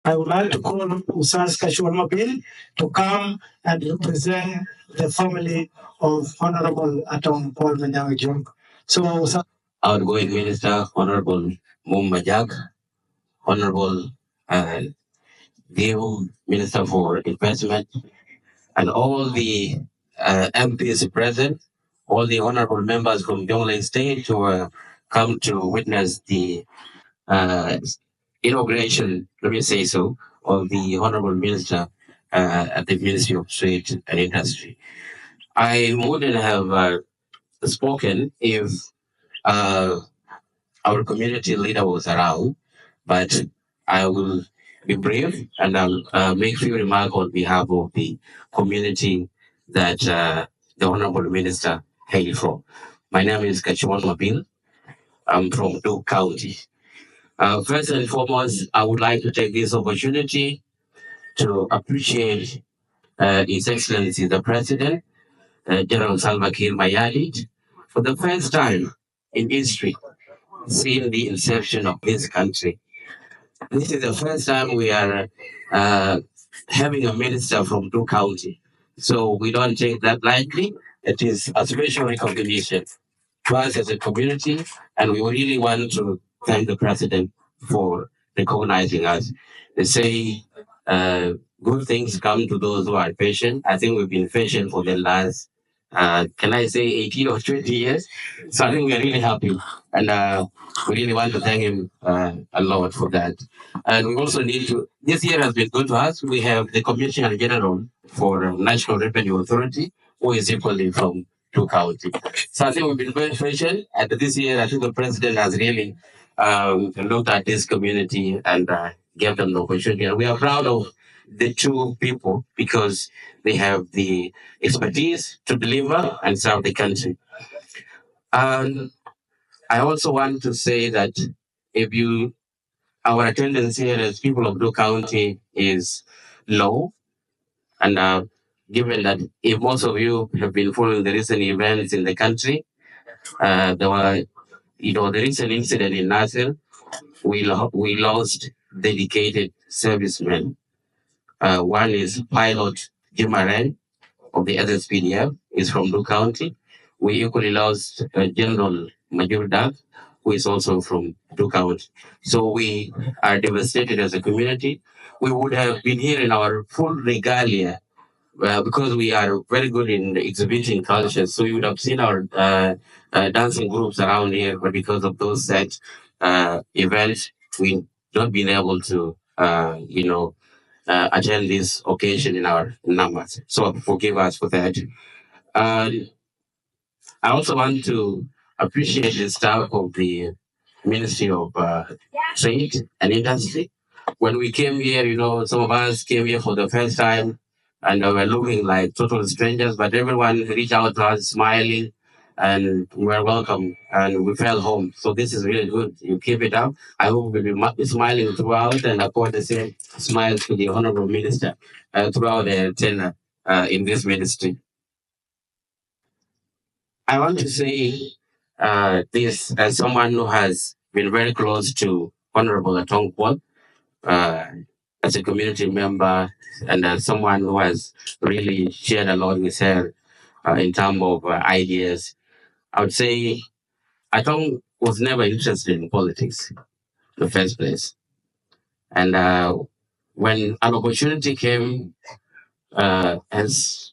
I would like to call Ustaz Kachuol Mabil to come and represent the family of Honourable Atong Kuol Manyang. So, Ustaz. Outgoing Minister, Honourable Mumajak, Honourable Diöör, Minister for Investment, and all the MPs present, all the honourable members from Jonglei State who come to witness the uh, inauguration, let me say so, of the Honourable Minister at the Ministry of Trade and Industry. I wouldn't have spoken if uh, our community leader was around, but I will be brief and I'll make few remarks on behalf of the community that the Honourable Minister hailed from. My name is Kachuol Mabil. I'm from Diöör County. First and foremost, I would like to take this opportunity to appreciate His Excellency the President, General Salva Kiir Mayardit, for the first time in history since the inception of this country. This is the first time we are having a minister from Diöör County. So we don't take that lightly. It is a special recognition to us as a community, and we really want to thank the president for recognizing us. They say good things come to those who are patient. I think we've been patient for the last, can I say 18 or 20 years? So I think we're really happy. And we really want to thank him a lot for that. And we also need to, this year has been good to us. We have the Commissioner General for National Revenue Authority, who is equally from Diöör County. So I think we've been very patient. And this year, I think the president has really looked at this community and gave them the opportunity. And we are proud of the two people because they have the expertise to deliver and serve the country. And I also want to say that if you, our attendance here as people of Diöör County is low, and given that if most of you have been following the recent events in the country, there were, the recent incident in Nasir, we lost dedicated servicemen. One is Pilot Reng of the SSPDF, is from Diöör County. We equally lost General Majur, who is also from Diöör County. So we are devastated as a community. We would have been here in our full regalia because we are very good in exhibiting culture. So you would have seen our dancing groups around here, but because of those set events, we not been able to, attend this occasion in our numbers. So forgive us for that. I also want to appreciate the staff of the Ministry of Trade and Industry. When we came here, some of us came here for the first time and were looking like total strangers, but everyone reached out to us smiling and we were welcome and we felt home. So this is really good. You keep it up. I hope we'll be smiling throughout and accord the same smile to the Honourable Minister throughout their tenure in this ministry. I want to say this as someone who has been very close to Honourable Atong Kuol, as a community member and as someone who has really shared a lot with her in terms of ideas. I would say Atong was never interested in politics in the first place. And when an opportunity came, as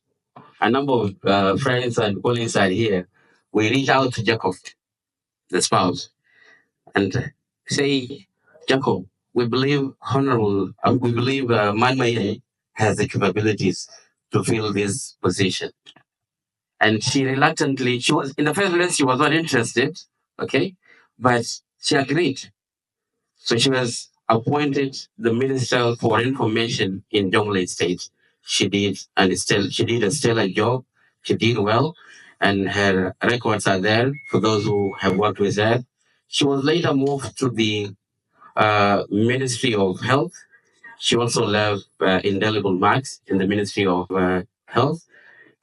a number of friends and colleagues are here, we reached out to Jacob, the spouse, and say, Jacob, we believe Manmay has the capabilities to fill this position. And she reluctantly, in the first place, she was not interested, okay, but she agreed. So she was appointed the Minister for Information in Jonglei State. She did a stellar job. She did well, and her records are there for those who have worked with her. She was later moved to the Ministry of Health. She also left indelible marks in the Ministry of Health.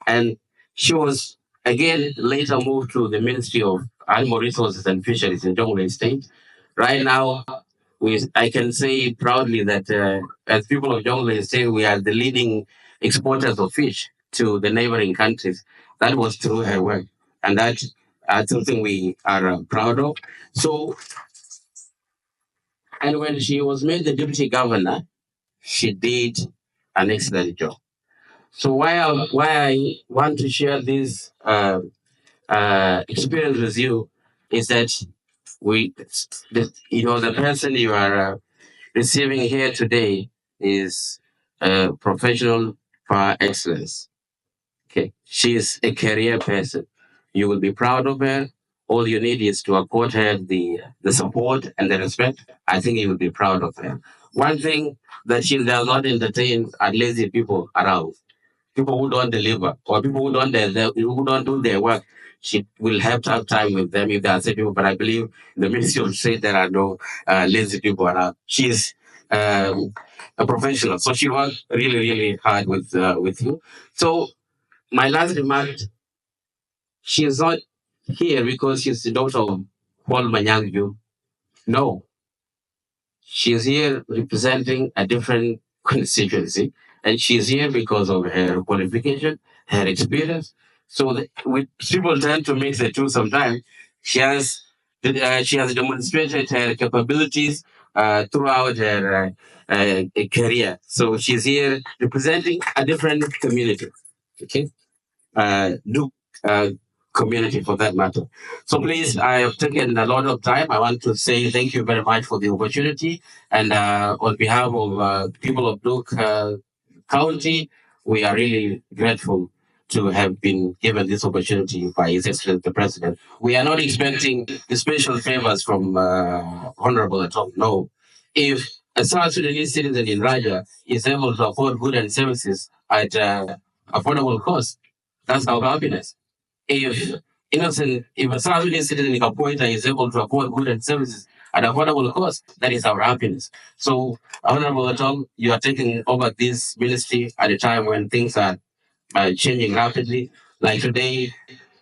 And she was again later moved to the Ministry of Animal Resources and Fisheries in Jonglei State. Right now, I can say proudly that as people of Jonglei say, we are the leading exporters of fish to the neighboring countries. That was through her work, and that's something we are proud of. So, and when she was made the deputy governor, she did an excellent job. So why I want to share this experience with you is that the person you are receiving here today is a professional par excellence. Okay, she is a career person. You will be proud of her. All you need is to accord her the support and the respect. I think you will be proud of her. One thing that she does not entertain are lazy people around, people who don't deliver or people who don't do their work. She will have to have time with them if there are such people. But I believe the Ministry of Trade there are no lazy people around. She is a professional, so she worked really hard with you. So my last remark: she is not here because she's the daughter of Kuol Manyang. No, she's here representing a different constituency, and she's here because of her qualification, her experience. So people tend to mix the two sometimes. She has demonstrated her capabilities throughout her career. So she's here representing a different community. Okay, Duke community for that matter. So please, I have taken a lot of time. I want to say thank you very much for the opportunity. And on behalf of people of Duke County, we are really grateful to have been given this opportunity by His Excellency the President. We are not expecting special favors from Honourable Atong. No. If a South Sudanese citizen in Raja is able to afford goods and services at affordable cost, that's our happiness. If a South Sudanese citizen in Akuei is able to afford goods and services at affordable cost, that is our happiness. So, Honorable Atong, you are taking over this ministry at a time when things are changing rapidly. Like today,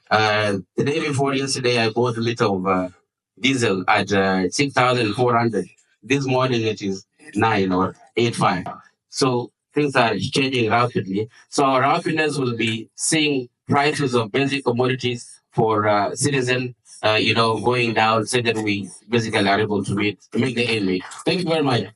the day before yesterday, I bought a liter of diesel at 6,400. This morning it is 9 or 8.5. So things are changing rapidly. So our happiness will be seeing prices of basic commodities for citizens, going down so that we basically are able to make the end meet. Thank you very much.